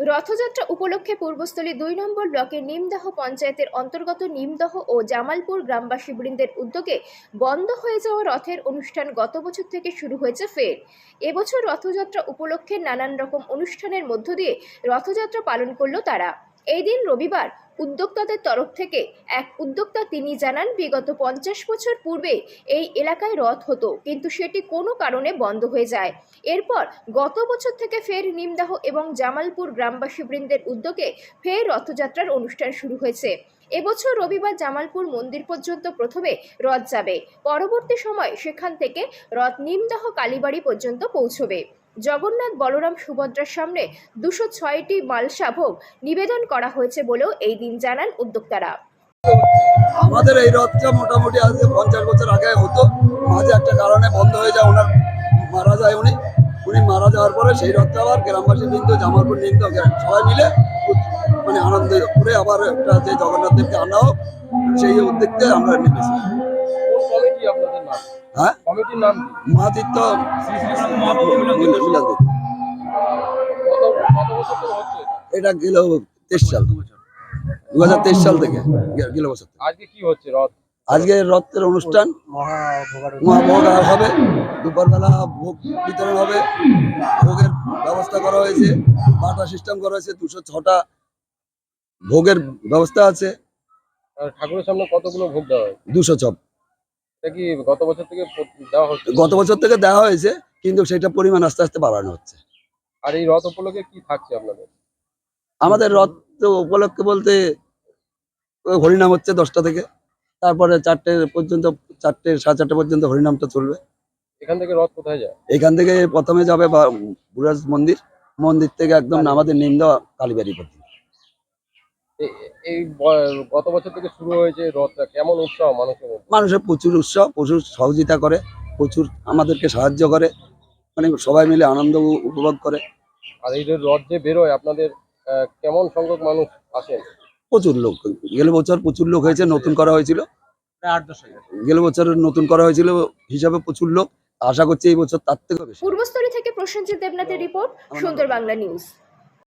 রথযাত্রা উপলক্ষে পূর্বস্থলী ২ নম্বর ব্লকের নিমদাহ পঞ্চায়েতের অন্তর্গত নিমদহ ও জামালপুর গ্রামবাসীবৃন্দের উদ্যোগে বন্ধ হয়ে যাওয়া রথের অনুষ্ঠান গত বছর থেকে শুরু হয়েছে ফের। এবছর রথযাত্রা উপলক্ষে নানান রকম অনুষ্ঠানের মধ্য দিয়ে রথযাত্রা পালন করল তারা। এই দিন রবিবার উদ্যোক্তাদের তরফ থেকে এক উদ্যোক্তা তিনি জানান, বিগত ৫০ বছর পূর্বে এই এলাকায় রথ হতো, কিন্তু সেটি কোনো কারণে বন্ধ হয়ে যায়। এরপর গত বছর থেকে ফের নিমদাহ এবং জামালপুর গ্রামবাসীবৃন্দের উদ্যোগে ফের রথযাত্রার অনুষ্ঠান শুরু হয়েছে। এবছর রবিবার জামালপুর মন্দির পর্যন্ত প্রথমে রথ যাবে, পরবর্তী সময় সেখান থেকে রথ নিমদাহ কালীবাড়ি পর্যন্ত পৌঁছবে। জগন্নাথ বলরাম সুভদ্রার সামনে ২০৬টি মালসা ভোগ নিবেদন করা হয়েছে বলেও এই দিন জানান উদ্যোক্তারা। আমাদের এই রথটা মোটামুটি আজকে ৫০ বছর আগে হতো, মাঝে একটা কারণে বন্ধ হয়ে যায়, ওনার মারা যায়। উনি মারা যাওয়ার পরে সেই রথটা আবার গ্রামবাসী বৃন্দ, জামালপুর বৃন্দ সবাই মিলে মানে আনন্দ করে আবার একটা যে জগন্নাথ দেবকে আনা হোক, সেই উদ্যোগকে আমরা নেমেছি। হ্যাঁ, মহাতীর্থ মিলন। এটা গেল ২৩ সাল, ২০২৩ সাল থেকে গেল বছর। আজকে কি হচ্ছে রথ? আজকে রথের অনুষ্ঠান, মহাভোগ হবে, দুপুরবেলা ভোগ বিতরণ হবে, ভোগের ব্যবস্থা করা হয়েছে, বাটা সিস্টেম করা হয়েছে, ২০৬টা ভোগের ব্যবস্থা আছে। ঠাকুরের সামনে কতগুলো ভোগ দেওয়া হয়? ২০০ চপ। এটা কি গত বছর থেকে দেওয়া হচ্ছে? গত বছর থেকে দেওয়া হয়েছে, কিন্তু সেটা পরিমাণ আস্তে আস্তে বাড়ানো হচ্ছে। আর এই রথ উপলক্ষে কি থাকছে আপনাদের? আমাদের রথ উপলক্ষে বলতে হরিনাম হচ্ছে 10টা থেকে, তারপরে 4টে পর্যন্ত, 4টে সাড়ে 4টে পর্যন্ত হরিনামটা চলবে। এখান থেকে রথ কোথায় যায়? এখান থেকে প্রথমে যাবে বুড়াজ মন্দির থেকে একদম আমাদের নিমদহ কালীবাড়ি পর্যন্ত। এই গত বছর থেকে শুরু হয়েছে রথটা, কেমন উৎসাহ মানুষের? প্রচুর উৎসাহ, প্রচুর সহযোগিতা করে, প্রচুর আমাদেরকে সাহায্য করে, মানে সবাই মিলে আনন্দ উপভোগ করে। আর এই যে রথ যে বেরোয় আপনাদের, কেমন সংখ্যক মানুষ আসেন? প্রচুর লোক, গেল বছর প্রচুর লোক হয়েছে, নতুন করা হয়েছিল, গেল বছর নতুন করা হয়েছিল হিসাবে প্রচুর লোক। আশা করছি এই বছর তার থেকে বেশি। পূর্বস্থলী থেকে প্রসেনজিৎ দেবনাথের রিপোর্ট, সুন্দর বাংলা নিউজ।